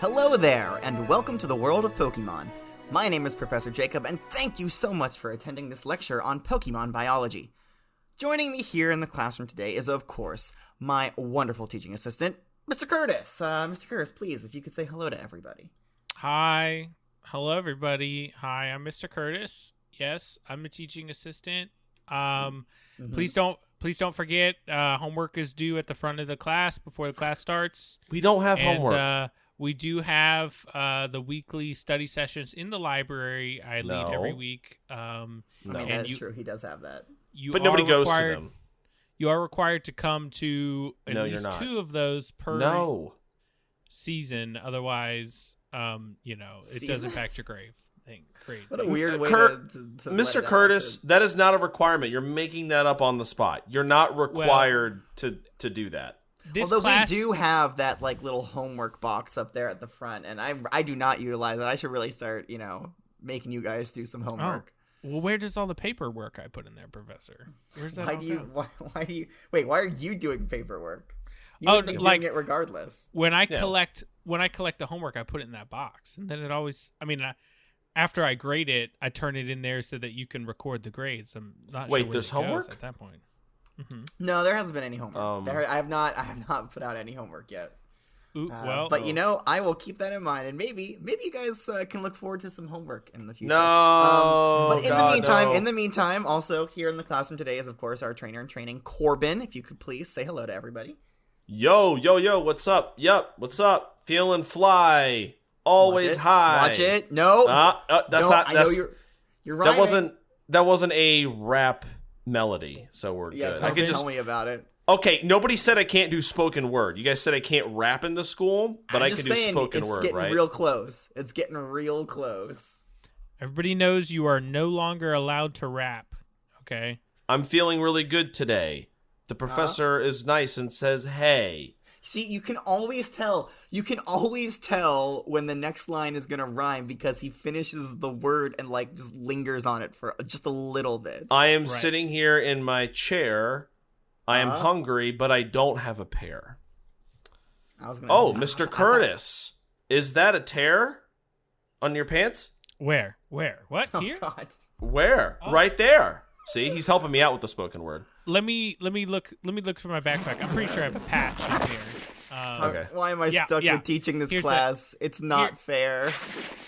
Hello there, and welcome to the world of Pokemon. My name is Professor Jacob, and thank you so much for attending this lecture on Pokemon biology. Joining me here in the classroom today is, of course, my wonderful teaching assistant, Mr. Curtis. Mr. Curtis, please, if you could say hello to everybody. Hi. Hello, everybody. Hi, I'm Mr. Curtis. Yes, I'm a teaching assistant. Please don't forget, homework is due at the front of the class before the class starts. We don't have homework. We do have the weekly study sessions in the library. I lead every week. I mean, that's true. He does have that. But nobody goes to them. You are required to come to at least 2 of those per season. Otherwise, it does impact your grade. What a weird way to Mr. Curtis, that is not a requirement. You're making that up on the spot. You're not required to do that. Although we do have that little homework box up there at the front, and I do not utilize it. I should really start, making you guys do some homework. Oh. Well, where does all the paperwork I put in there, Professor? Where's that? Why are you doing paperwork? You would be doing it regardless. When I collect the homework, I put it in that box, and then it always. After I grade it, I turn it in there so that you can record the grades. I'm not sure. Wait, there's homework at that point. Mm-hmm. No, there hasn't been any homework. I have not put out any homework yet. But I will keep that in mind, and maybe you guys can look forward to some homework in the future. But in the meantime, also here in the classroom today is, of course, our trainer in training, Corbin. If you could please say hello to everybody. Yo, what's up? Yep, what's up? Feeling fly. Always high. Watch it. No. You're right. That wasn't a rap melody, so we're good. Tell me about it. Okay, nobody said I can't do spoken word. You guys said I can't rap in the school, but I can do spoken word, right? It's getting real close. It's getting real close. Everybody knows you are no longer allowed to rap, okay? I'm feeling really good today. The professor is nice and says, hey. See, you can always tell when the next line is going to rhyme because he finishes the word and just lingers on it for just a little bit. I am sitting here in my chair. I am hungry, but I don't have a pear. Mr. Curtis, is that a tear on your pants? Where? What? Here? God. Where? Oh. Right there. See, he's helping me out with the spoken word. Let me look for my backpack. I'm pretty sure I have a patch in here. Okay. Why am I stuck with teaching this class? It's not fair.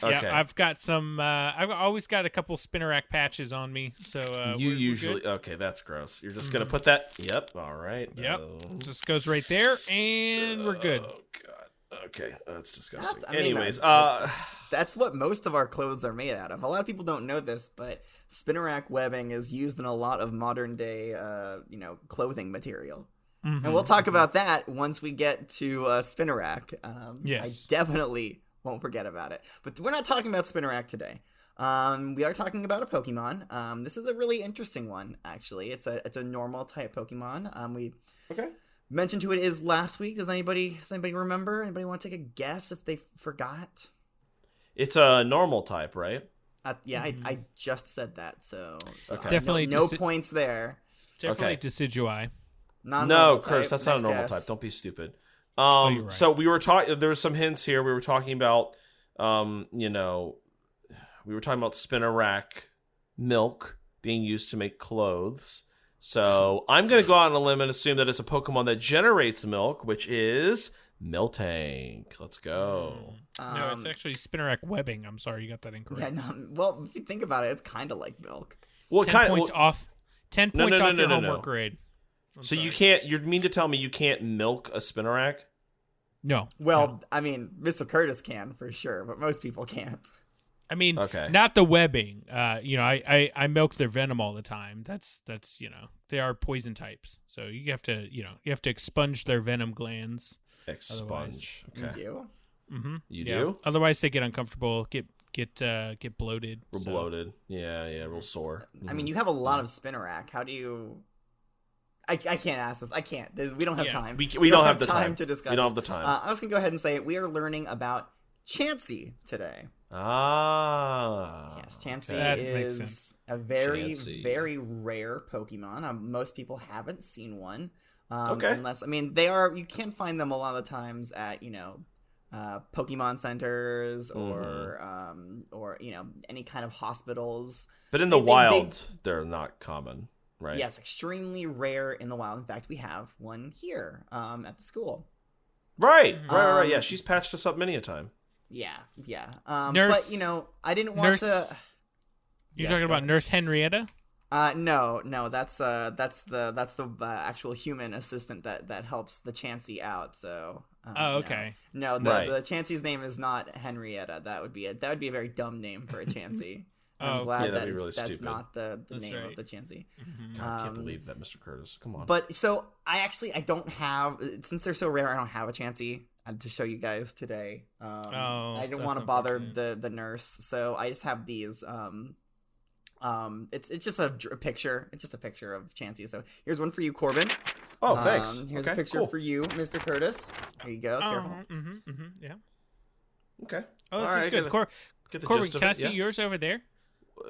Okay. Yeah, I've got some. I've always got a couple Spinnerack patches on me. So you usually okay. That's gross. You're just gonna put that. Yep. All right. Yep. Just goes right there, and we're good. Oh God. Okay. That's disgusting. That's what most of our clothes are made out of. A lot of people don't know this, but Spinnerack webbing is used in a lot of modern day, clothing material. Mm-hmm. And we'll talk about that once we get to Spinnerack. Yes. I definitely won't forget about it. But we're not talking about Spinnerack today. We are talking about a Pokemon. This is a really interesting one, actually. It's a normal type Pokemon. We mentioned who it is last week. Does anybody remember? Anybody want to take a guess if they forgot? It's a normal type, right? I just said that. So definitely no points there. Definitely Decidueye. No, Chris, that's not a normal type. Don't be stupid. Right. So we were talking. There were some hints here. We were talking about, we were talking about Spinnerack milk being used to make clothes. So I'm going to go out on a limb and assume that it's a Pokemon that generates milk, which is Miltank. Let's go. No, it's actually Spinnerack webbing. I'm sorry, you got that incorrect. Yeah, well, if you think about it, it's kind of like milk. Well, 10 points off. 10 points off your homework grade. You can't. You mean to tell me you can't milk a Spinnerack? No. Well, I mean, Mr. Curtis can for sure, but most people can't. I mean, not the webbing. I milk their venom all the time. That's they are poison types, so you have to expunge their venom glands. Expunge. Okay. You do. Mm-hmm. You do. Otherwise, they get uncomfortable. Get bloated. We're bloated. Yeah, real sore. I mean, you have a lot of Spinnerack. How do you? I can't ask this. I can't. We don't have time. We don't have the time to discuss. We don't have the time. I was gonna go ahead and say it. We are learning about Chansey today. Yes, Chansey is a very rare Pokemon. Most people haven't seen one. Unless, you can find them a lot of the times at, Pokemon centers or any kind of hospitals. But in the wild, they're not common, right? Yes, extremely rare in the wild. In fact, we have one here at the school. Right. Yeah, she's patched us up many a time. Yeah. Nurse, but I didn't want to. You're talking about Nurse Henrietta? No, that's the actual human assistant that helps the Chansey out. So. Okay. No, the Chansey's name is not Henrietta. That would be a very dumb name for a Chansey. I'm glad that'd be really that's stupid. not the name right. of the Chansey. God, I can't believe that, Mr. Curtis. Come on. But so I don't have, since they're so rare, I don't have a Chansey to show you guys today. I didn't want to bother the nurse, so I just have these. It's just a picture. It's just a picture of Chansey. So here's one for you, Corbin. Oh, thanks. Here's a picture for you, Mr. Curtis. There you go. Careful. Yeah. Okay. Oh, this is good. Corbin, can I see yours over there?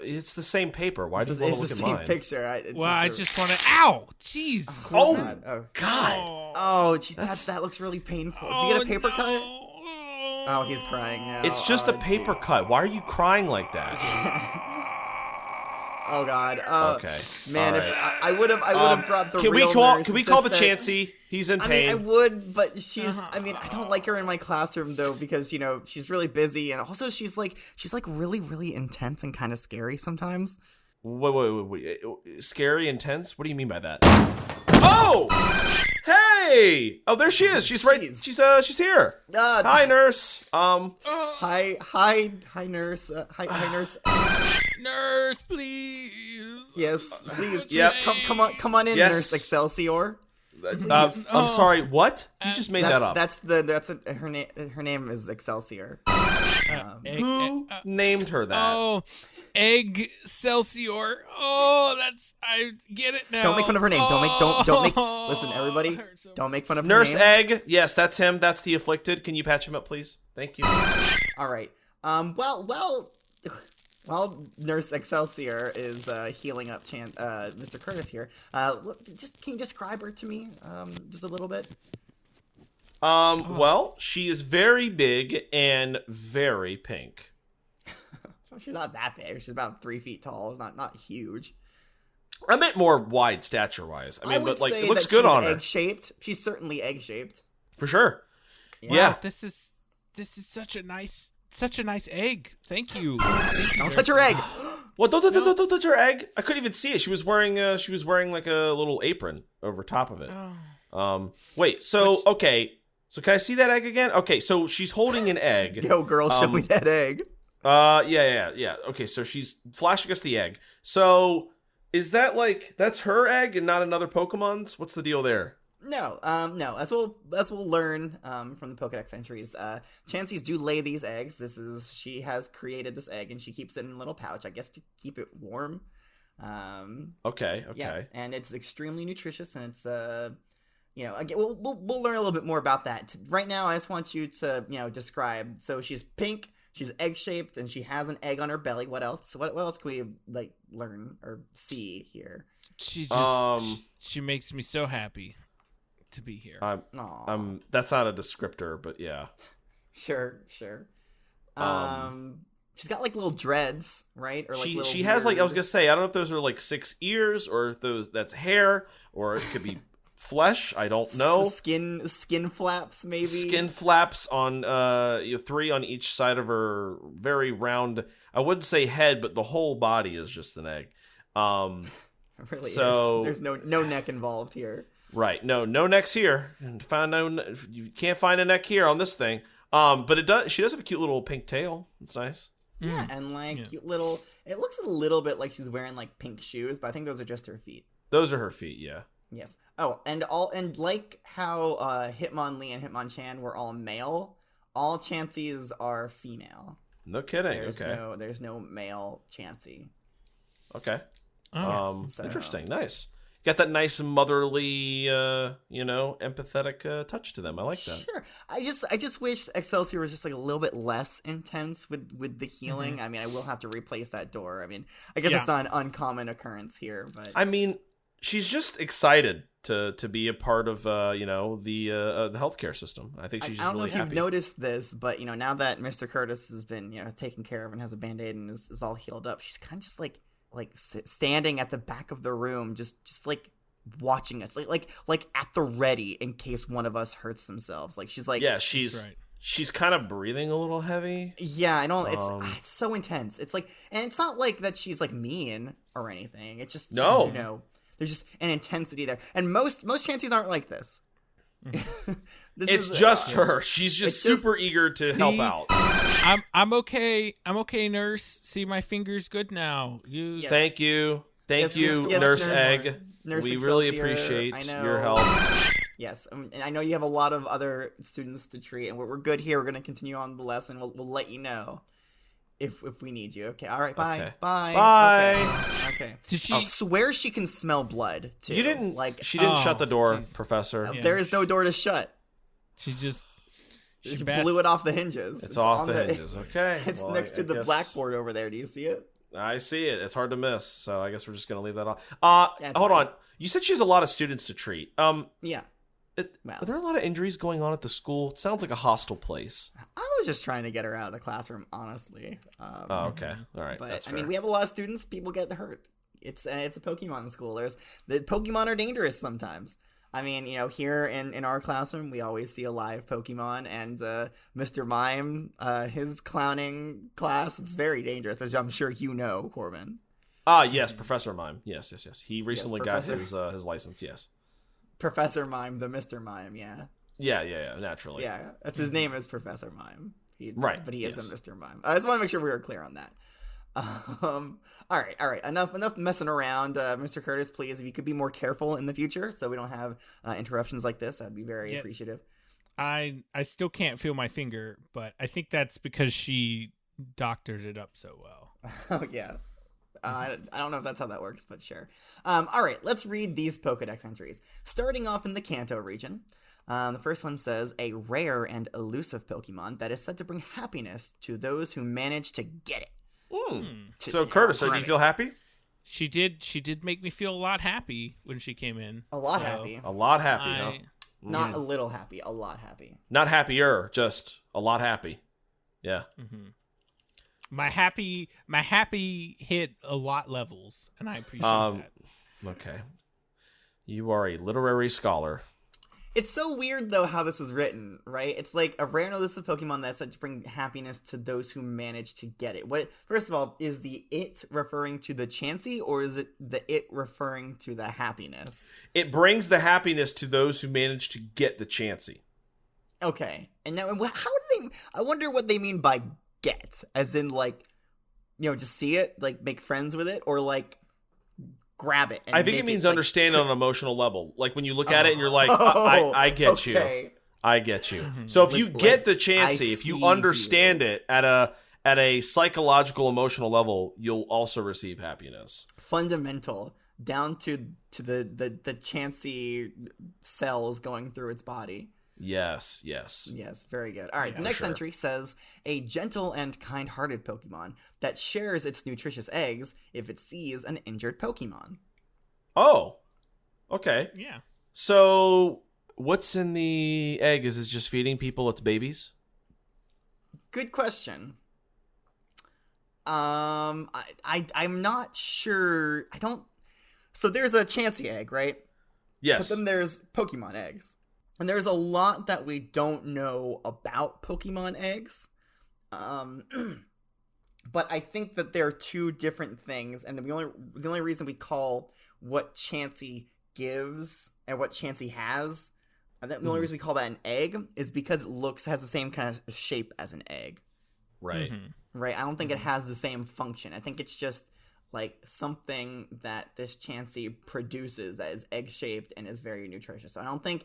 It's the same paper. Why do you want to look at mine? It's the same picture. I just want to. Ow! Jeez. God. God. Oh, jeez. That looks really painful. Did you get a paper cut? Oh, he's crying now. It's just a paper cut. Why are you crying like that? Oh God. Okay. Man, right. if I would have brought the Can real we call? nurse. Can we call the Chansey? He's in pain. I would, but she's. I don't like her in my classroom though because she's really busy and also she's really really intense and kind of scary sometimes. Wait. Scary, intense? What do you mean by that? Oh! Hey! Oh, there she is. She's right. She's here. Hi, nurse. Hi, nurse. Hi, nurse. Nurse, please. Yes, please. Yep. Come on in, Yes. Nurse Excelsior. I'm sorry. What? You just made that up. Her name is Excelsior. Who named her that? Oh, Egg Celsior. Oh, I get it now. Don't make fun of her name. Don't make. Listen, everybody. Don't make fun of Nurse her name. Egg. Yes, that's him. That's the afflicted. Can you patch him up, please? Thank you. All right. While Nurse Excelsior is healing up Mr. Curtis here, can you describe her to me just a little bit? Well, she is very big and very pink. She's not that big. She's about 3 feet tall. It's not huge. I meant more wide stature-wise. I mean, would but like say it looks that good she's on her. Egg-shaped. She's certainly egg-shaped. For sure. Yeah. Yeah. Wow, this is such a nice egg. Thank you. Don't touch her egg. Well, don't touch her egg. I couldn't even see it. She was wearing like a little apron over top of it. Wait. So okay. So can I see that egg again? Okay. So she's holding an egg. Yo, girl, show me that egg. Yeah. Okay. So she's flashing us the egg. So is that that's her egg and not another Pokemon's? What's the deal there? No. As we'll learn from the Pokedex entries, Chanseys do lay these eggs. She has created this egg and she keeps it in a little pouch, I guess, to keep it warm. Okay. Yeah, and it's extremely nutritious, and it's again, we'll learn a little bit more about that. Right now, I just want you to describe. So she's pink, she's egg shaped, and she has an egg on her belly. What else? What else can we learn or see here? She makes me so happy to be here. That's not a descriptor, but yeah. Sure. She's got little dreads, right? Or she has I was gonna say, I don't know if those are 6 ears or if that's hair or it could be flesh. I don't know. Skin flaps, maybe. Skin flaps on 3 on each side of her very round. I wouldn't say head, but the whole body is just an egg. It really is. There's no neck involved here. Right. No necks here. You can't find a neck here on this thing. But she does have a cute little pink tail. It's nice. Yeah, and cute little. It looks a little bit like she's wearing pink shoes, but I think those are just her feet. Those are her feet. Yeah. Yes. Oh, and like how Hitmonlee and Hitmonchan were all male, all Chanseys are female. No kidding. There's no male Chansey. Okay. Yes, Interesting. Nice. Got that nice motherly, empathetic touch to them. I like that. Sure. I just wish Excelsior was just a little bit less intense with the healing. Mm-hmm. I mean, I will have to replace that door. I mean, I guess it's not an uncommon occurrence here, but I mean, she's just excited to be a part of the healthcare system. I think she's just really happy. I don't know if you've noticed this, but now that Mr. Curtis has been taken care of and has a Band-Aid and is all healed up, she's kind of just like standing at the back of the room, just like watching us, like at the ready in case one of us hurts themselves. Like she's like, yeah, she's kind of breathing a little heavy. Yeah, I don't. It's so intense. It's like, and it's not like that she's like mean or anything. It's just there's just an intensity there, and most Chanseys aren't like this. It's just her. She's just super eager to help out. I'm okay. I'm okay, nurse. See, my finger's good now. Yes. Thank you, Nurse Egg. Nurse we Excelsior, really appreciate your help. Yes, and I know you have a lot of other students to treat, and we're good here. We're going to continue on the lesson. We'll let you know if we need you. Okay, all right, bye. Okay. Bye. Okay. I swear she can smell blood, too. You didn't, she didn't shut the door, Professor. Yeah. There is no door to shut. She blew it off the hinges. It's off the hinges, okay. It's next to the blackboard over there. Do you see it? I see it. It's hard to miss, so I guess we're just going to leave that off. Hold on. You said she has a lot of students to treat. Yeah. Are there a lot of injuries going on at the school? It sounds like a hostile place. I was just trying to get her out of the classroom, honestly. Okay. All right. But that's fair. I mean, we have a lot of students. People get hurt. It's a Pokemon school. The Pokemon are dangerous sometimes. I mean, here in our classroom, we always see a live Pokemon, and Mr. Mime, his clowning class, it's very dangerous, as I'm sure you know, Corbin. Yes, Professor Mime. Yes. He recently got his license, yes. Professor Mime, the Mr. Mime, yeah. Yeah, naturally. Yeah, that's his name is Professor Mime. Right. But he is a Mr. Mime. I just want to make sure we were clear on that. All right. Enough messing around. Mr. Curtis, please, if you could be more careful in the future so we don't have interruptions like this, I'd be very appreciative. I still can't feel my finger, but I think that's because she doctored it up so well. Oh, yeah. I don't know if that's how that works, but sure. All right, let's read these Pokedex entries. Starting off in the Kanto region, the first one says, a rare and elusive Pokemon that is said to bring happiness to those who manage to get it. So, Curtis, do you feel happy? She did make me feel a lot happy when she came in. A lot happy, huh? Not a little happy, a lot happy. Not happier, just a lot happy. Yeah. Mm-hmm. My happy hit a lot levels, and I appreciate that. Okay. You are a literary scholar. It's so weird, though, how this is written, right? It's like a rare and elusive Pokemon that's said to bring happiness to those who manage to get it. First of all, is the it referring to the Chansey, or is it the it referring to the happiness? It brings the happiness to those who manage to get the Chansey. Okay. And now, how do they... I wonder what they mean by get. As in, just see it, make friends with it, or, grab it. And I think it means understand on an emotional level. Like when you look at it and you're like, I get you. I get you. So if you get the Chansey, if you understand it at a psychological, emotional level, you'll also receive happiness. Fundamental, down to the Chansey cells going through its body. Yes, very good. All right, the next entry says, a gentle and kind-hearted Pokemon that shares its nutritious eggs if it sees an injured Pokemon. Oh, okay. Yeah. So, what's in the egg? Is it just feeding people its babies? Good question. I'm not sure. So there's a Chansey egg, right? Yes. But then there's Pokemon eggs. And there's a lot that we don't know about Pokemon eggs. But I think that they're two different things. And the only reason we call what Chansey gives and what Chansey has, the only reason we call that an egg is because it has the same kind of shape as an egg. Right. Mm-hmm. Right. I don't think it has the same function. I think it's just something that this Chansey produces that is egg-shaped and is very nutritious. So I don't think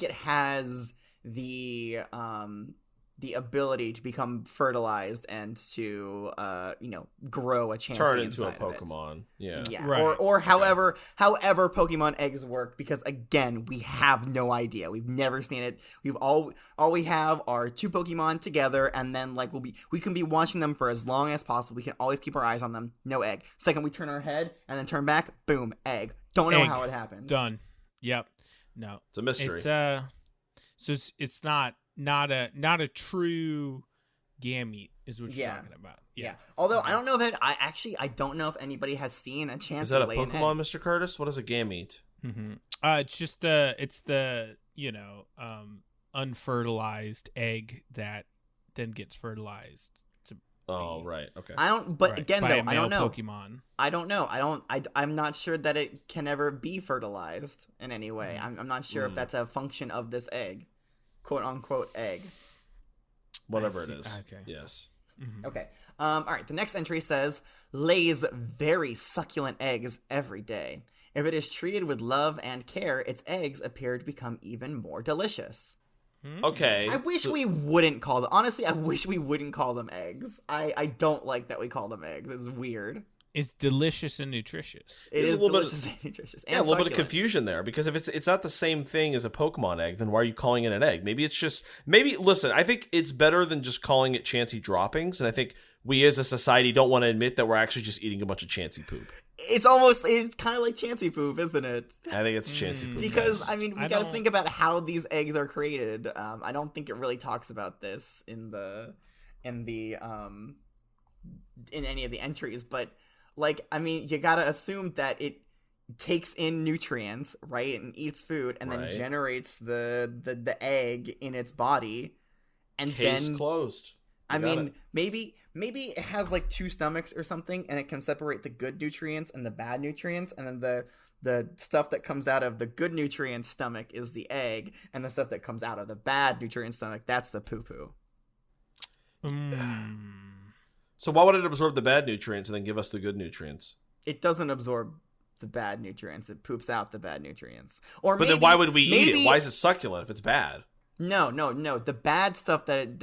it has the ability to become fertilized and to grow a Chansey turn into a inside of it. Pokemon. Yeah. Right. Or however Pokemon eggs work, because again, we have no idea. We've never seen it. All we have are two Pokemon together, and then we can be watching them for as long as possible. We can always keep our eyes on them. No egg. Second we turn our head and then turn back, boom, egg. Don't know how it happens. Done. Yep. No. It's a mystery. So it's not a true gamete is what you're talking about. Yeah. Although I don't know that I don't know if anybody has seen a Chansey. Is that a lay an Pokemon, egg. Mr. Curtis? What is a gamete? Mm-hmm. It's just it's the unfertilized egg that then gets fertilized. Right. Okay. I don't. But again, though, I don't know. Pokemon. I don't know. I'm not sure that it can ever be fertilized in any way. I'm not sure if that's a function of this egg, quote unquote egg. Whatever it is. Okay. Yes. Mm-hmm. Okay. All right. The next entry says lays very succulent eggs every day. If it is treated with love and care, its eggs appear to become even more delicious. Okay. I wish we wouldn't call them. Honestly, I wish we wouldn't call them eggs. I don't like that we call them eggs. It's weird. It's delicious and nutritious. It is delicious and nutritious. And a little succulent. bit of confusion there, because if it's not the same thing as a Pokemon egg, then why are you calling it an egg? Listen, I think it's better than just calling it Chansey droppings, and I think we as a society don't want to admit that we're actually just eating a bunch of Chansey poop. It's kind of like Chansey poop, isn't it? I think it's Chansey poop. Because, we got to think about how these eggs are created. I don't think it really talks about this in any of the entries, but you got to assume that it takes in nutrients, right, and eats food, and then generates the egg in its body, and Case then closed. Maybe it has like two stomachs or something, and it can separate the good nutrients and the bad nutrients, and then the stuff that comes out of the good nutrient stomach is the egg, and the stuff that comes out of the bad nutrient stomach, that's the poo-poo. So why would it absorb the bad nutrients and then give us the good nutrients? It doesn't absorb the bad nutrients. It poops out the bad nutrients. Then why would we eat it? Why is it succulent if it's bad? No. The bad stuff that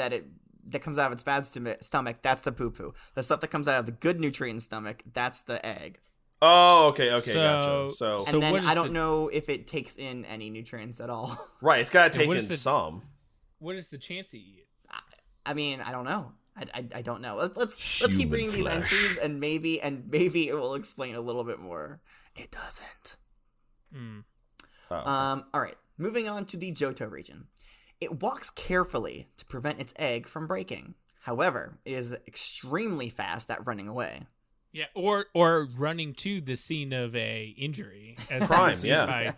comes out of its bad stomach, that's the poo-poo. The stuff that comes out of the good nutrient stomach, that's the egg. Oh, okay, gotcha. So and then I don't know if it takes in any nutrients at all. Right, it's got to take in some. What does the Chansey eat? I don't know. I don't know. Let's keep reading these entries, and maybe it will explain a little bit more. It doesn't. All right. Moving on to the Johto region. It walks carefully to prevent its egg from breaking. However, it is extremely fast at running away. Yeah, or running to the scene of a injury. As crime, by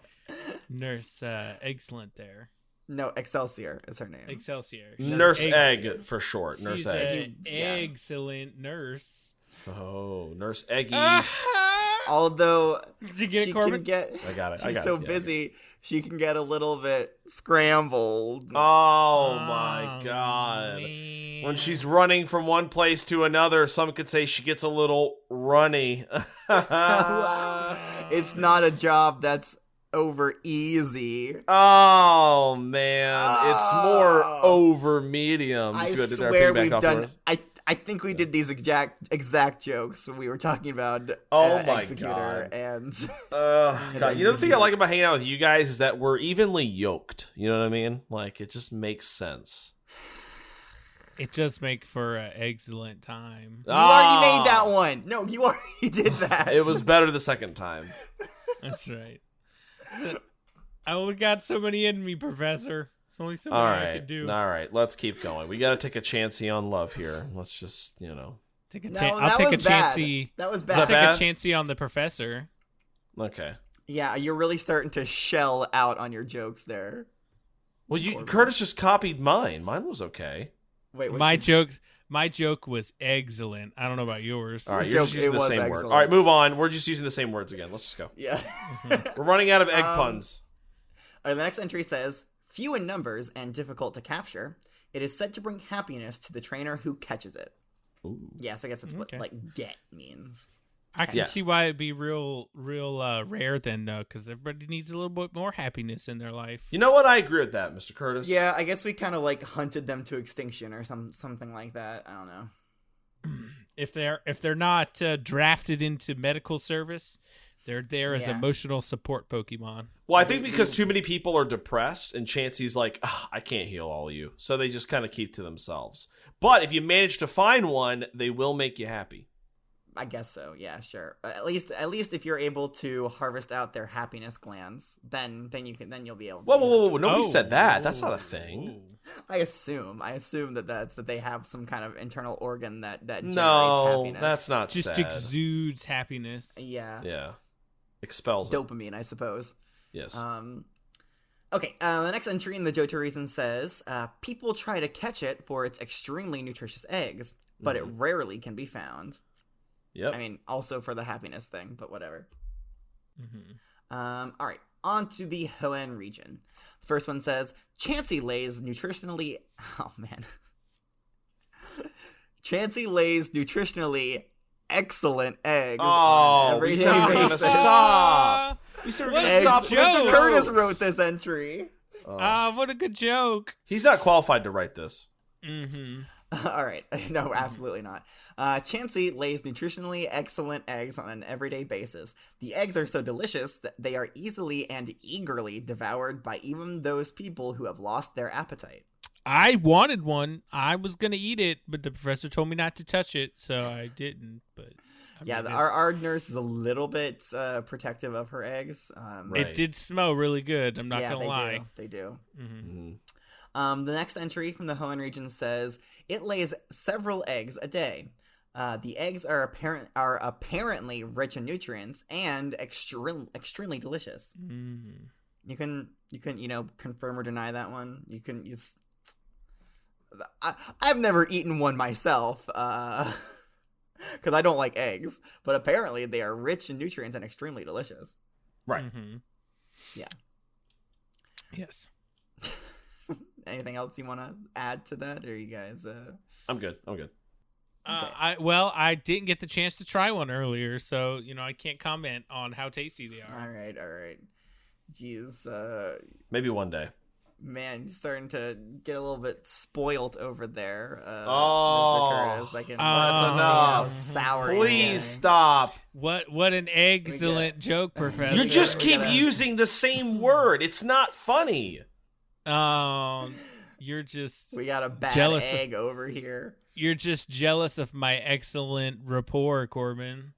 Nurse Excellent there. No, Excelsior is her name. Excelsior. Nurse Egg for short. Nurse She's Egg. Excellent nurse. Oh, Nurse Eggy. Although did you get it, Corbin? I got it. She's so busy, she can get a little bit scrambled. Oh my God. Man. When she's running from one place to another, some could say she gets a little runny. It's not a job that's over easy. Oh man, it's more over medium. I swear we've done. I think we did these exact jokes when we were talking about my Executor God. and. God. You know the thing I like about hanging out with you guys is that we're evenly yoked. You know what I mean? Like it just makes sense. It just make for an excellent time. You already made that one. No, you already did that. It was better the second time. That's right. I only got so many in me, Professor. It's only so many I could do. All right, let's keep going. We got to take a Chansey on love here. Let's just, take a I'll take a Chansey. That was bad. I'll take a Chansey on the Professor. Okay. Yeah, you're really starting to shell out on your jokes there. Well, Curtis just copied mine. Mine was okay. Wait, my joke was excellent. I don't know about yours. All right, you're just using the same word. All right, move on. We're just using the same words again. Let's just go. Yeah. We're running out of egg puns. The next entry says, few in numbers and difficult to capture, it is said to bring happiness to the trainer who catches it. Ooh. Yeah, so I guess that's what get means. I can see why it'd be real rare then, though, because everybody needs a little bit more happiness in their life. You know what? I agree with that, Mr. Curtis. Yeah, I guess we kind of hunted them to extinction or something like that. I don't know. If they're not drafted into medical service, they're there as emotional support Pokemon. Well, I think because too many people are depressed, and Chansey's like, I can't heal all of you, so they just kind of keep to themselves. But if you manage to find one, they will make you happy. I guess so. Yeah, sure. At least if you're able to harvest out their happiness glands, then you'll be able to. Whoa. Nobody said that. That's not a thing. I assume that they have some kind of internal organ that generates happiness. That's not just said. exudes happiness. Yeah. Expels dopamine, I suppose. Yes. Okay, the next entry in the Johto region says, people try to catch it for its extremely nutritious eggs, but it rarely can be found. Yep. I mean, also for the happiness thing, but whatever. Mm-hmm. All right, on to the Hoenn region. The first one says, Chansey lays nutritionally... Oh, man. Chansey lays nutritionally excellent eggs on every day basis. Stop. We said we're gonna stop. Mr. Curtis wrote this entry. What a good joke. He's not qualified to write this. Mm-hmm. All right. No, absolutely not. Chansey lays nutritionally excellent eggs on an everyday basis. The eggs are so delicious that they are easily and eagerly devoured by even those people who have lost their appetite. I wanted one. I was going to eat it, but the professor told me not to touch it, so I didn't. But our nurse is a little bit protective of her eggs. Right. It did smell really good. I'm not going to lie. They do. Mm-hmm. The next entry from the Hoenn region says, it lays several eggs a day. The eggs are apparently rich in nutrients and extremely delicious. Mm. You can confirm or deny that one. You can use. I've never eaten one myself because I don't like eggs, but apparently they are rich in nutrients and extremely delicious. Right. Mm-hmm. Yeah. Yes. Anything else you want to add to that, or you guys? I'm good. Okay. I didn't get the chance to try one earlier, so I can't comment on how tasty they are. All right. Jeez. Maybe one day. Man, you're starting to get a little bit spoiled over there, Mr. Curtis. I can that's see how enough. sour. Please stop. What an excellent joke, Professor. You just keep using the same word. It's not funny. You're just we got a bad jealous egg over here. You're just jealous of my excellent rapport, Corbin.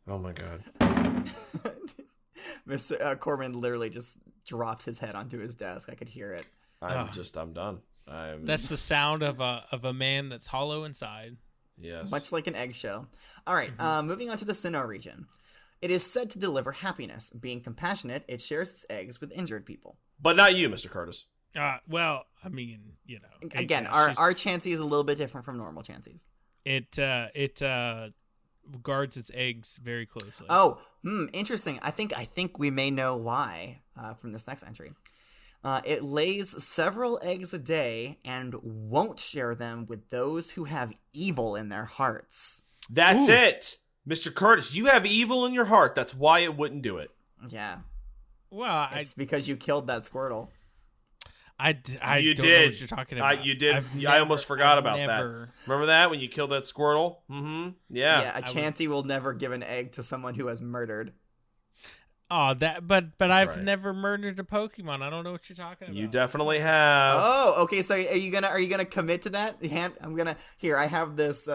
Oh my god. Mr. Corbin literally just dropped his head onto his desk. I could hear it. I'm done. That's the sound of a man that's hollow inside. Yes. Much like an eggshell. All right, moving on to the Sinnoh region. It is said to deliver happiness. Being compassionate, it shares its eggs with injured people. But not you, Mr. Curtis. Well, I mean, Again, our Chansey is a little bit different from normal Chanseys. It guards its eggs very closely. Oh, interesting. I think we may know why from this next entry. It lays several eggs a day and won't share them with those who have evil in their hearts. That's it. Mr. Curtis, you have evil in your heart. That's why it wouldn't do it. Yeah. Well, it's because you killed that Squirtle. I you don't did. know what you're talking about. You did. I almost forgot about that. Remember that when you killed that Squirtle? Mm-hmm. Yeah. Yeah. A Chansey will never give an egg to someone who has murdered. Oh, but I've never murdered a Pokemon. I don't know what you're talking about. You definitely have. Oh, okay. So are you gonna commit to that? I have this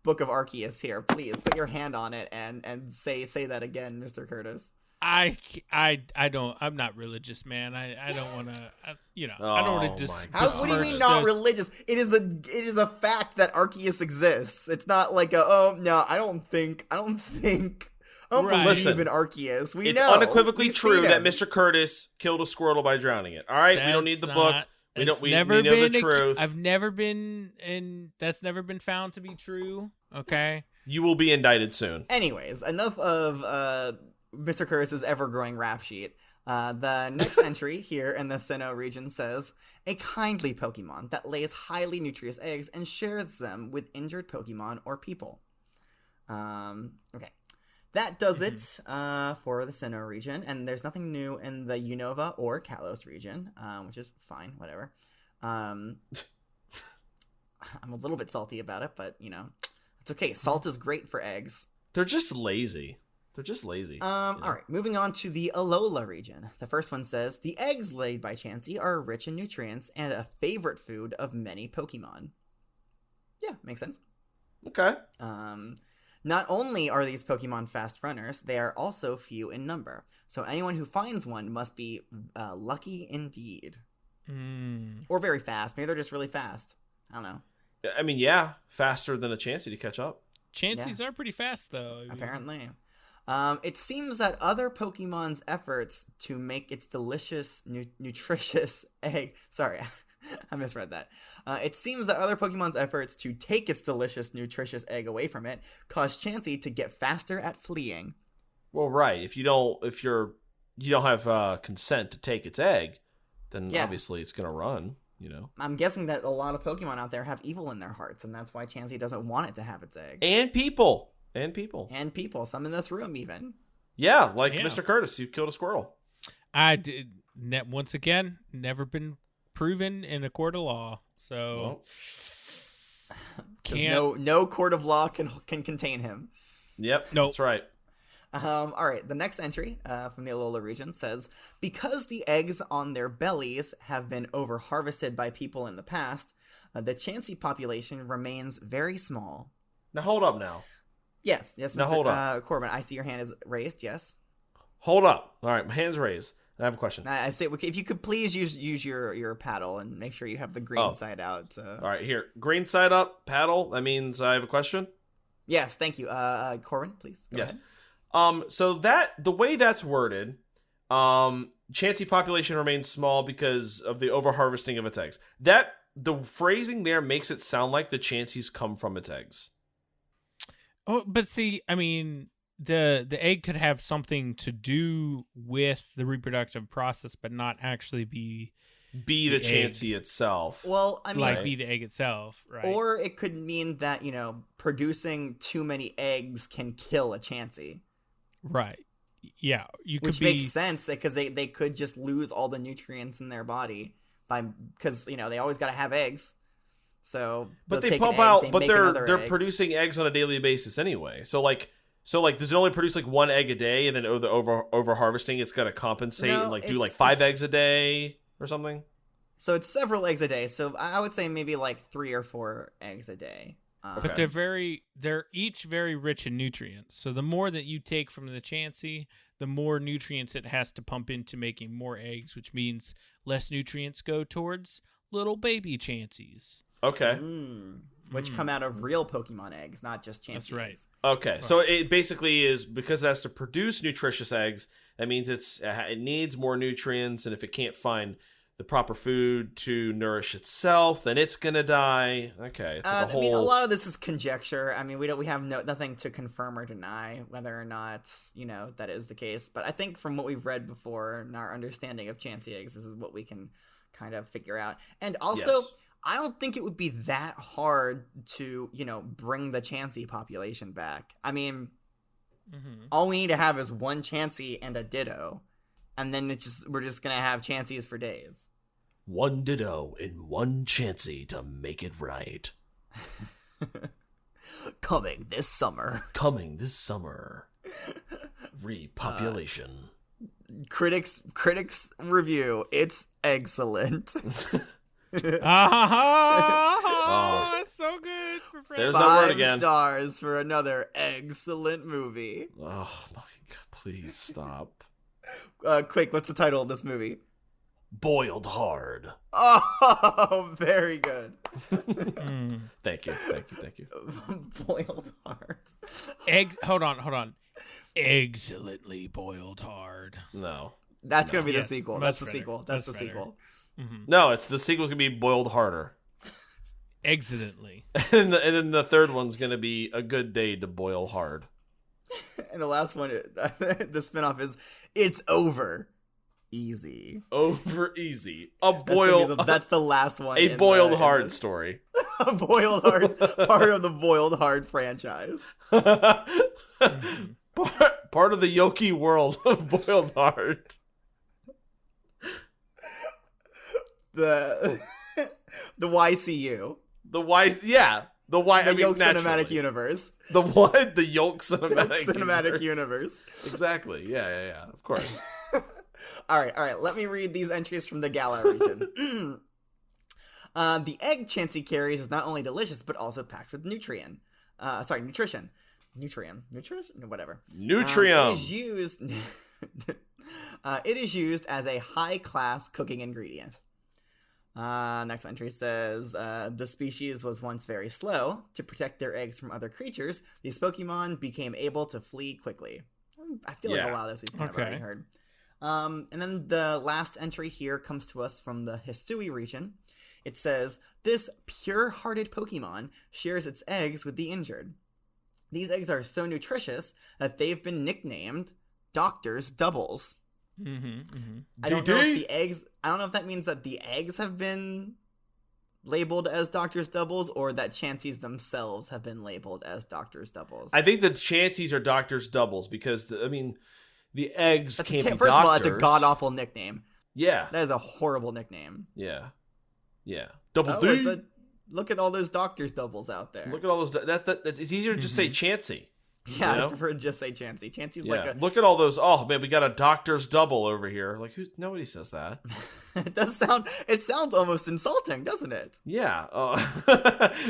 book of Arceus here. Please put your hand on it and say that again, Mr. Curtis. I don't. I'm not religious, man. I don't want to. I don't want to what do you mean not religious? It is a fact that Arceus exists. It's not like I don't believe in Arceus. It's unequivocally true that Mr. Curtis killed a Squirtle by drowning it. All right, we don't need the book. We know the truth. I've never been that's never been found to be true. Okay. You will be indicted soon. Anyways, enough of Mr. Curtis's ever-growing rap sheet. The next entry here in the Sinnoh region says, a kindly Pokemon that lays highly nutritious eggs and shares them with injured Pokemon or people. Okay. That does it for the Sinnoh region, and there's nothing new in the Unova or Kalos region, which is fine, whatever. I'm a little bit salty about it, but, it's okay. Salt is great for eggs. They're just lazy. All right, moving on to the Alola region. The first one says, the eggs laid by Chansey are rich in nutrients and a favorite food of many Pokemon. Yeah, makes sense. Okay. Not only are these Pokemon fast runners, they are also few in number. So anyone who finds one must be lucky indeed. Or very fast. Maybe they're just really fast. I don't know. I mean, yeah, faster than a Chansey to catch up. Chanseys are pretty fast, though. Apparently. It seems that other Pokemon's efforts to make its delicious, nutritious egg... Sorry, I misread that. It seems that other Pokemon's efforts to take its delicious, nutritious egg away from it cause Chansey to get faster at fleeing. Well, right. If you don't have consent to take its egg, then obviously it's gonna run. I'm guessing that a lot of Pokemon out there have evil in their hearts, and that's why Chansey doesn't want it to have its egg. And people. Some in this room even. Yeah, like Mr. Curtis, you killed a squirrel. I did. Once again, never been proven in a court of law. So no court of law can contain him. Yep, that's right. All right, the next entry from the Alola region says, because the eggs on their bellies have been over-harvested by people in the past, the Chansey population remains very small. Now, hold up now. Yes, now, hold up. Corbin, I see your hand is raised, yes? Hold up. All right, my hand's raised. I have a question. I say, if you could please use your paddle and make sure you have the green side out. All right, here. Green side up, paddle. That means I have a question? Yes, thank you. Corbin, please go ahead. So the way that's worded, Chansey population remains small because of the overharvesting of its eggs. The phrasing there makes it sound like the Chanseys come from its eggs. Oh, but see, I mean, the egg could have something to do with the reproductive process, but not actually be the Chansey itself. Well, I mean, be the egg itself, right? Or it could mean that producing too many eggs can kill a Chansey. Right. Yeah, which makes sense because they could just lose all the nutrients in their body because they always got to have eggs. So, but they pump out, but they're producing eggs on a daily basis anyway. So does it only produce like one egg a day, and then over harvesting, it's got to compensate and do 5 eggs a day or something? So it's several eggs a day. So I would say maybe 3 or 4 eggs a day. But they're each very rich in nutrients. So the more that you take from the Chansey, the more nutrients it has to pump into making more eggs, which means less nutrients go towards little baby Chanseys. Okay. Which come out of real Pokemon eggs, not just Chansey. That's right. Eggs. Okay, so it basically is because it has to produce nutritious eggs. That means it needs more nutrients, and if it can't find the proper food to nourish itself, then it's gonna die. Okay, it's like a whole. I mean, a lot of this is conjecture. I mean, we have nothing to confirm or deny whether or not that is the case. But I think from what we've read before and our understanding of Chansey eggs, this is what we can kind of figure out. And also, I don't think it would be that hard to bring the Chansey population back. I mean, all we need to have is one Chansey and a Ditto, and then we're just gonna have Chanseys for days. One Ditto and one Chansey to make it right. Coming this summer. Repopulation. Critics review. It's excellent. That's so good for friends. There's that word again. 5 stars for another excellent movie. Oh my god! Please stop. Quick, what's the title of this movie? Boiled Hard. Oh, very good. Thank you. Boiled Hard. Hold on. Excellently boiled hard. No. That's going to be the sequel. That's the sequel. That's the sequel. Mm-hmm. No, the sequel's going to be Boiled Harder. Excellently. and then the third one's going to be A Good Day to Boil Hard. And the last one, the spinoff is It's Over Easy. Over Easy. That's the last one. A Boiled Hard story. A Boiled Hard, part of the Boiled Hard franchise. Part of the Yoki world of Boiled Hard. The YCU. The Yolk Cinematic Universe. The what? The Yolk Cinematic Universe. Exactly. Yeah. Of course. All right. Let me read these entries from the Galar region. The egg Chansey carries is not only delicious, but also packed with nutrient. sorry, nutrition. Nutrition, whatever. Nutrium. It is used. It is used as a high-class cooking ingredient. Next entry says, the species was once very slow. To protect their eggs from other creatures, these Pokemon became able to flee quickly. I feel like a lot of this we've kind of already heard. And then the last entry here comes to us from the Hisui region. It says, this pure-hearted Pokemon shares its eggs with the injured. These eggs are so nutritious that they've been nicknamed Doctor's Doubles. I don't know if the eggs. I don't know if that means that the eggs have been labeled as Doctor's Doubles, or that Chanseys themselves have been labeled as Doctor's Doubles. I think the Chanseys are Doctor's Doubles because the eggs can't be First of all, doctors. that's a god awful nickname. Yeah, that is a horrible nickname. Yeah. Double D. Look at all those Doctor's Doubles out there. Look at all those. It's easier to just say Chansey. Yeah, I prefer to just say Chansey. Chansey's like a... Look at all those. Oh, man, we got a Doctor's Double over here. Like, nobody says that. It sounds almost insulting, doesn't it? Yeah.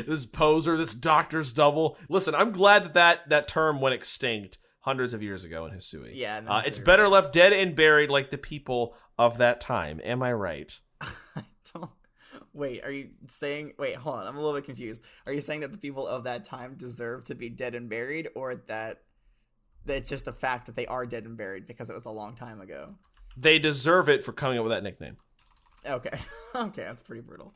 This poser, this Doctor's Double. Listen, I'm glad that term went extinct hundreds of years ago in Hisui. Yeah. No, it's better left dead and buried like the people of that time. Am I right? I don't... Wait, are you saying... Wait, hold on. I'm a little bit confused. Are you saying that the people of that time deserve to be dead and buried, or that it's just a fact that they are dead and buried because it was a long time ago? They deserve it for coming up with that nickname. Okay. Okay, that's pretty brutal.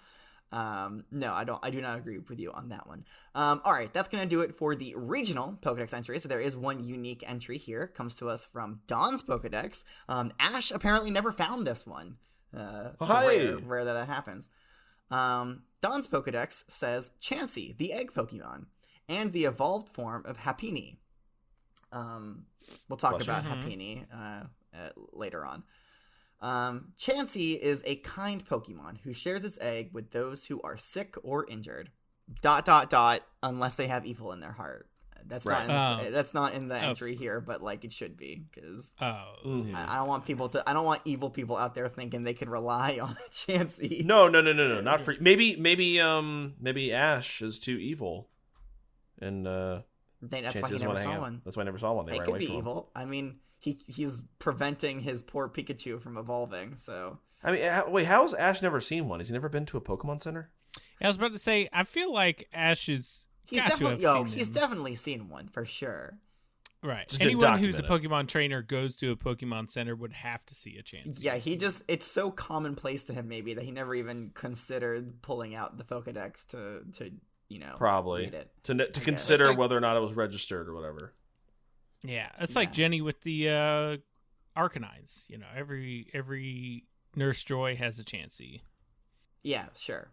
No, I do not agree with you on that one. All right, that's going to do it for the regional Pokedex entry. So there is one unique entry here. It comes to us from Dawn's Pokedex. Ash apparently never found this one. Rare that it happens. Dawn's Pokedex says Chansey, the egg Pokemon, and the evolved form of Happiny. We'll talk about Happiny later on. Chansey is a kind Pokemon who shares its egg with those who are sick or injured. ... Unless they have evil in their heart. That's not in the entry here, but like it should be, because I don't want evil people out there thinking they can rely on Chansey. No, not for maybe Ash is too evil, and that's why he never saw one. That's why I never saw one. It could be evil. I mean, he's preventing his poor Pikachu from evolving. So I mean, wait, how has Ash never seen one? Has he never been to a Pokemon Center? I was about to say, I feel like Ash is. He's definitely seen one for sure. Right. Just anyone who's a Pokemon trainer goes to a Pokemon Center would have to see a chance. Yeah, it's so commonplace to him maybe that he never even considered pulling out the Pokedex to probably read it. To consider whether or not it was registered or whatever. Yeah, it's like Jenny with the Arcanines. Every Nurse Joy has a Chansey. Yeah, sure.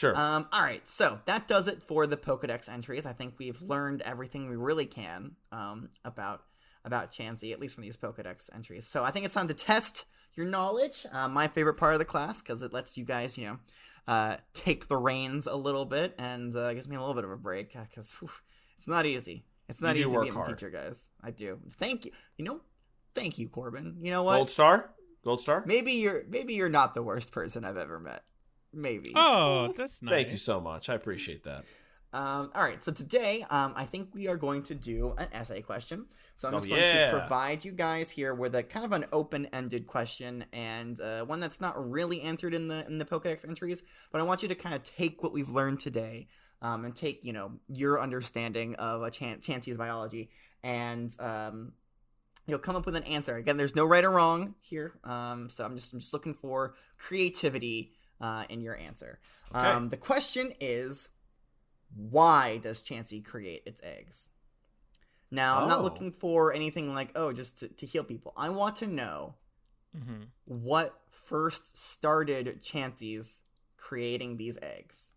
All right, so that does it for the Pokedex entries. I think we've learned everything we really can about Chansey, at least from these Pokedex entries. So I think it's time to test your knowledge. My favorite part of the class, because it lets you guys, take the reins a little bit, and gives me a little bit of a break, because it's not easy. It's not easy being a teacher, guys. I do. Thank you. Thank you, Corbin. You know what? Gold star. Maybe you're not the worst person I've ever met. Maybe. Oh, that's nice. Thank you so much. I appreciate that. All right, so today I think we are going to do an essay question. So I'm just going to provide you guys here with a kind of an open-ended question, and one that's not really answered in the Pokedex entries, but I want you to kind of take what we've learned today and take your understanding of Chansey's biology and come up with an answer. Again, there's no right or wrong here, so I'm just looking for creativity in your answer. Okay. The question is, why does Chansey create its eggs? Now, I'm not looking for anything like, just to heal people. I want to know what first started Chansey's creating these eggs.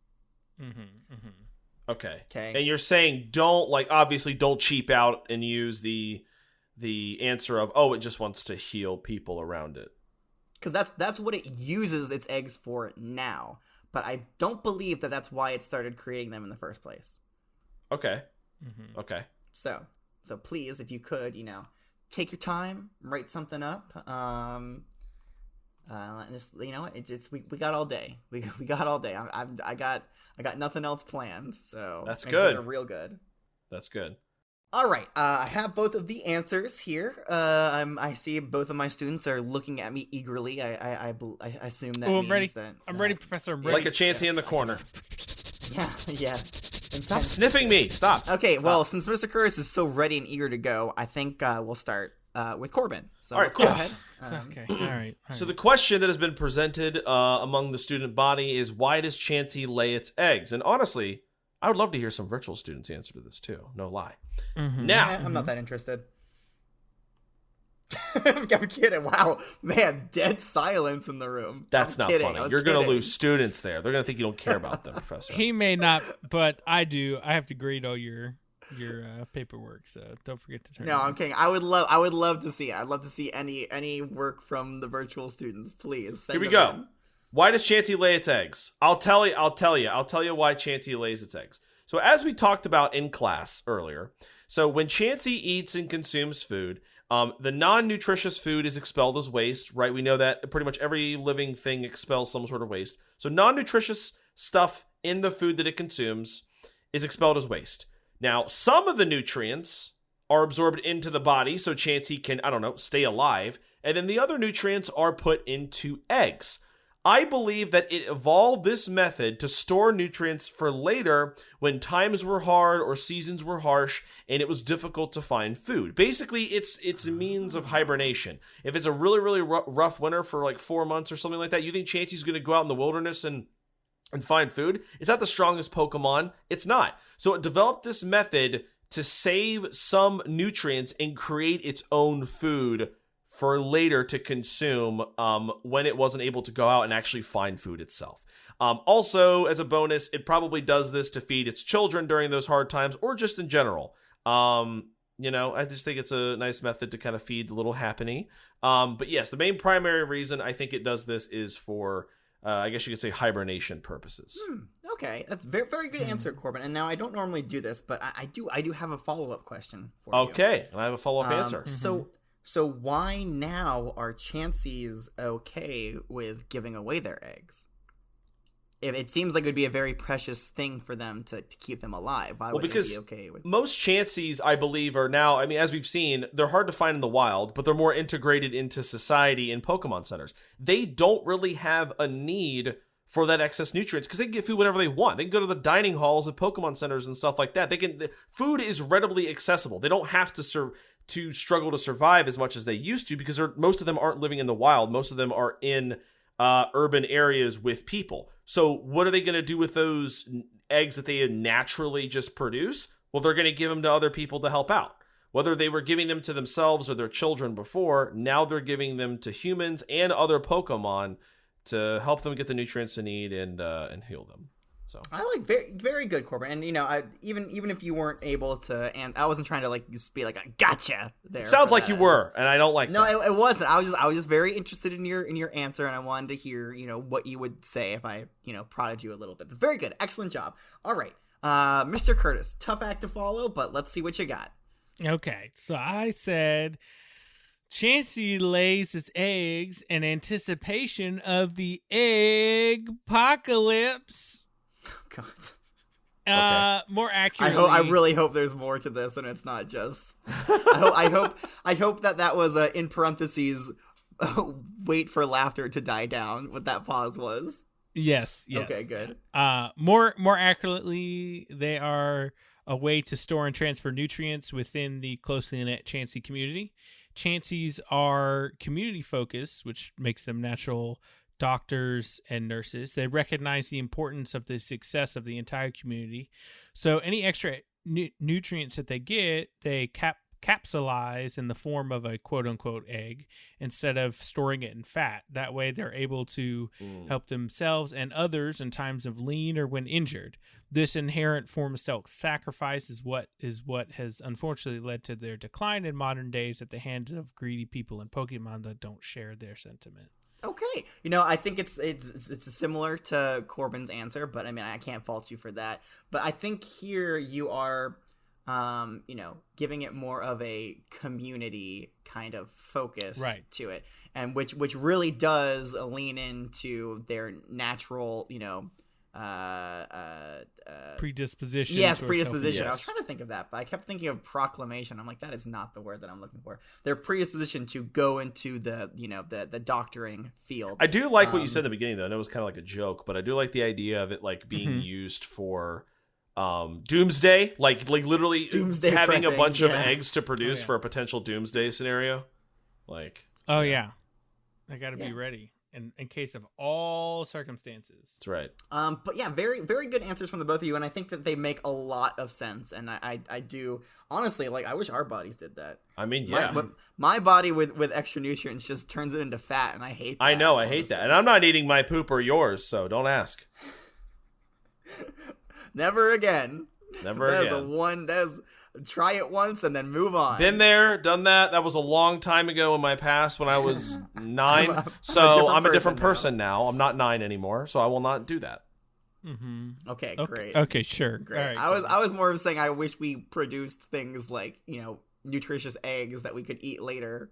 Okay. And you're saying obviously don't cheap out and use the answer of, it just wants to heal people around it. Because that's what it uses its eggs for now. But I don't believe that that's why it started creating them in the first place. Okay. Okay. So please, if you could, take your time, write something up. We got all day. We got all day. I got nothing else planned. So that's good. Sure they're real good. That's good. All right, I have both of the answers here. I see both of my students are looking at me eagerly. I assume that means ready. that I'm ready, Professor. I'm ready. Like a Chansey in the corner. Yeah. Stop sniffing me. Stop. Okay, well, since Mr. Curtis is so ready and eager to go, I think we'll start with Corbin. So all right, cool. Go ahead. Okay. All right. So the question that has been presented among the student body is, why does Chansey lay its eggs? And honestly, I would love to hear some virtual students answer to this too. No lie. Mm-hmm. Now, I'm not that interested. I'm kidding. Wow, man, dead silence in the room. That's not funny. You're going to lose students there. They're going to think you don't care about them, Professor. He may not, but I do. I have to grade all your paperwork, so don't forget to turn. No, I'm kidding. I would love to see it. I'd love to see any work from the virtual students. Please. Here we go. In. Why does Chansey lay its eggs? I'll tell you why Chansey lays its eggs. So as we talked about in class earlier, so when Chansey eats and consumes food, the non-nutritious food is expelled as waste, right? We know that pretty much every living thing expels some sort of waste. So non-nutritious stuff in the food that it consumes is expelled as waste. Now, some of the nutrients are absorbed into the body so Chansey can, stay alive. And then the other nutrients are put into eggs. I believe that it evolved this method to store nutrients for later when times were hard or seasons were harsh and it was difficult to find food. Basically, it's a means of hibernation. If it's a really, really rough winter for like 4 months or something like that, you think Chansey's going to go out in the wilderness and find food? It's not the strongest Pokemon. It's not. So it developed this method to save some nutrients and create its own food for later to consume when it wasn't able to go out and actually find food itself. Also, as a bonus, it probably does this to feed its children during those hard times or just in general. I just think it's a nice method to kind of feed the little happiny. But yes, the main primary reason I think it does this is for, I guess you could say, hibernation purposes. Okay, that's very, very good answer, Corbin. And now I don't normally do this, but I do have a follow-up question for you. Okay, and I have a follow-up answer. So why now are Chanseys okay with giving away their eggs? If it seems like it would be a very precious thing for them to keep them alive. Why would they be okay with? Most Chanseys, I believe, are now, as we've seen, they're hard to find in the wild, but they're more integrated into society in Pokemon centers. They don't really have a need for that excess nutrients because they can get food whenever they want. They can go to the dining halls at Pokemon centers and stuff like that. Food is readily accessible. They don't have to struggle to survive as much as they used to because most of them aren't living in the wild. Most of them are in urban areas with people. So what are they going to do with those eggs that they naturally just produce? Well, they're going to give them to other people to help out. Whether they were giving them to themselves or their children before, now they're giving them to humans and other Pokemon to help them get the nutrients they need and heal them. So I like very, very good, Corbin. And even if you weren't able to, and I wasn't trying to just be like a gotcha there. It sounds like you were, and I don't like that. No, it wasn't. I was just very interested in your answer, and I wanted to hear what you would say if I prodded you a little bit. But very good, excellent job. All right, Mr. Curtis, tough act to follow, but let's see what you got. Okay, so I said Chansey lays its eggs in anticipation of the egg apocalypse. God. Okay. More accurately, I really hope there's more to this, and it's not just. I hope that was in parentheses. Wait for laughter to die down. What that pause was. Yes. Okay. Good. More accurately, they are a way to store and transfer nutrients within the closely knit Chansey community. Chanseys are community focused, which makes them natural doctors and nurses. They recognize the importance of the success of the entire community. So any extra nutrients that they get, they capsulize in the form of a quote-unquote egg instead of storing it in fat. That way they're able to help themselves and others in times of lean or when injured. This inherent form of self-sacrifice is what has unfortunately led to their decline in modern days at the hands of greedy people in Pokemon that don't share their sentiment. Okay, I think it's similar to Corbin's answer, but I can't fault you for that. But I think here you are, giving it more of a community kind of focus to it, and which really does lean into their natural, predisposition. Yes, predisposition. Yes. I was trying to think of that, but I kept thinking of proclamation. I'm like, that is not the word that I'm looking for. Their predisposition to go into the doctoring field. I do like what you said in the beginning, though. I know it was kind of like a joke, but I do like the idea of it like being used for doomsday, like literally doomsday having prepping, a bunch of eggs to produce for a potential doomsday scenario. Like, yeah, I got to be ready in case of all circumstances. That's right. But yeah, very, very good answers from the both of you, and I think that they make a lot of sense. And I do honestly, like, I wish our bodies did that. I mean, yeah, my body with extra nutrients just turns it into fat, and I hate that. I know, I hate that, and I'm not eating my poop or yours, so don't ask. Never again. Never again. Try it once and then move on. Been there, done that. That was a long time ago in my past when I was 9. So I'm a different person now. I'm not 9 anymore, so I will not do that. Mm-hmm. Okay, great. Okay, sure. Great. All right, I was more of saying I wish we produced things like, nutritious eggs that we could eat later.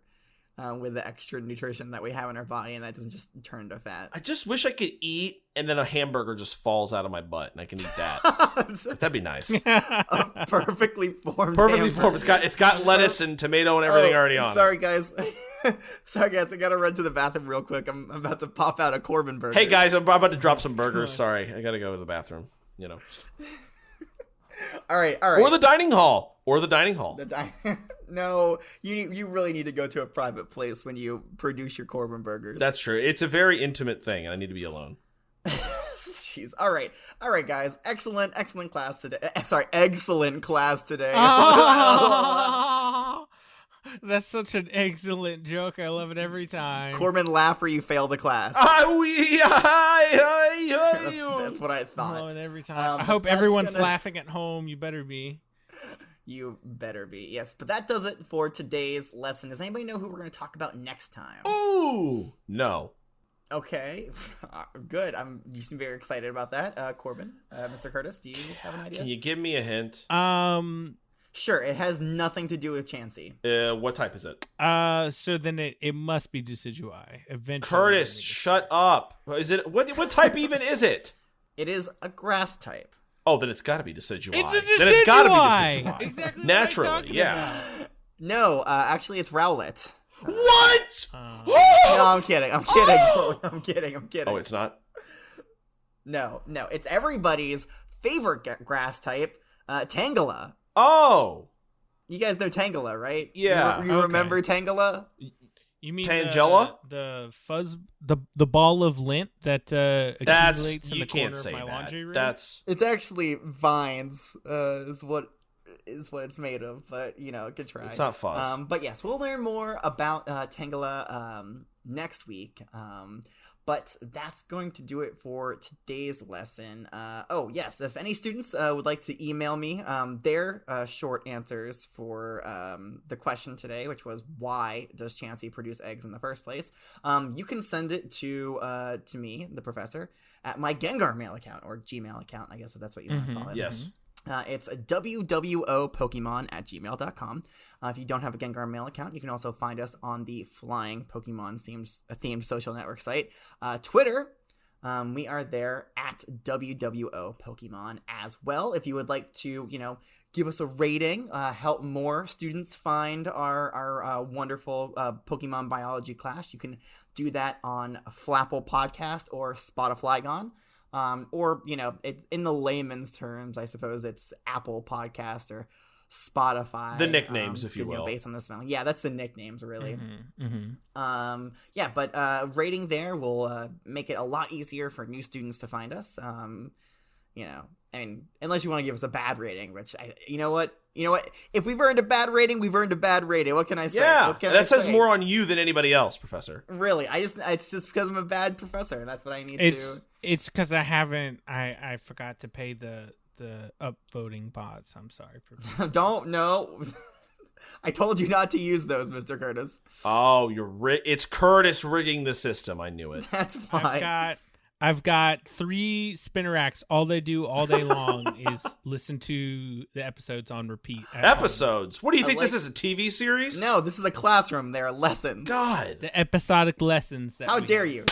With the extra nutrition that we have in our body, and that doesn't just turn to fat. I just wish I could eat, and then a hamburger just falls out of my butt, and I can eat that. That'd be nice. A perfectly formed. It's got lettuce and tomato and everything already on. Sorry, guys. I gotta run to the bathroom real quick. I'm about to pop out a Corbin burger. Hey guys, I'm about to drop some burgers. Sorry, I gotta go to the bathroom. All right. Or the dining hall. No, you really need to go to a private place when you produce your Corbin burgers. That's true. It's a very intimate thing, and I need to be alone. Jeez. All right, guys. Excellent class today. Sorry, excellent class today. Oh, that's such an excellent joke. I love it every time. Corbin, laugh or you fail the class. That's what I thought. And every time. I hope everyone's laughing at home. You better be. You better be. Yes, but that does it for today's lesson. Does anybody know who we're going to talk about next time? Ooh, no. Okay, good. You seem very excited about that. Corbin, Mr. Curtis, do you have an idea? Can you give me a hint? Sure. It has nothing to do with Chansey. What type is it? So then it must be Decidueye. Eventually. Curtis, shut up. Is it what type even is it? It is a grass type. Oh, then it's got to be Decidueye. It's a Decidueye. Then it's got to be Decidueye. Exactly. Naturally, yeah. About. No, actually, it's Rowlet. What? No, I'm kidding. I'm kidding. Oh, it's not? No. It's everybody's favorite grass type, Tangela. Oh. You guys know Tangela, right? Yeah. You remember Tangela? You mean Tangela? The fuzz, the ball of lint that accumulates in the corner of my laundry room? It's actually vines, is what it's made of, but good try. It's not fuzz. But yes, we'll learn more about Tangela next week. But that's going to do it for today's lesson. Oh, yes, if any students would like to email me their short answers for the question today, which was why does Chansey produce eggs in the first place, you can send it to me, the professor, at my Gengar mail account, or Gmail account, I guess if that's what you want to call it. Yes. It's wwopokemon@gmail.com. If you don't have a Gengar mail account, you can also find us on the Flying Pokemon themed social network site. Twitter, we are there at wwopokemon as well. If you would like to, give us a rating, help more students find our wonderful Pokemon biology class, you can do that on Flapple Podcast or Spotify. Or, it's in the layman's terms, I suppose it's Apple Podcast or Spotify. The nicknames, if you will. Based on the spelling. Yeah, that's the nicknames, really. Mm-hmm. But rating there will make it a lot easier for new students to find us. Unless you want to give us a bad rating, which, you know what? If we've earned a bad rating, we've earned a bad rating. What can I say? Yeah, that says more on you than anybody else, Professor. Really, it's just because I'm a bad professor. That's what I need to. It's because I forgot to pay the upvoting bots. I'm sorry, Professor. Don't know. I told you not to use those, Mr. Curtis. Oh, it's Curtis rigging the system. I knew it. That's why. I've got 3 Spinneracks. All they do all day long is listen to the episodes on repeat. Episodes? What do you think this is, a TV series? No, this is a classroom. There are lessons. God. The episodic lessons. How dare you?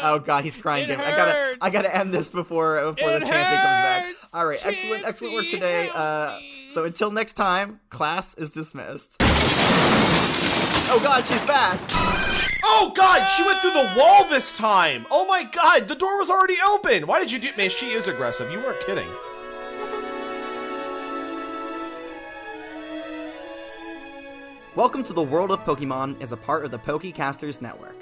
Oh God, he's crying. It I gotta end this before the Chansey comes back. All right, excellent work today. So until next time, class is dismissed. Oh God, she's back. Oh God, she went through the wall this time. Oh my God, the door was already open. Why did you do? Man, she is aggressive. You weren't kidding. Welcome to the World of Pokemon is a part of the Pokecasters Network.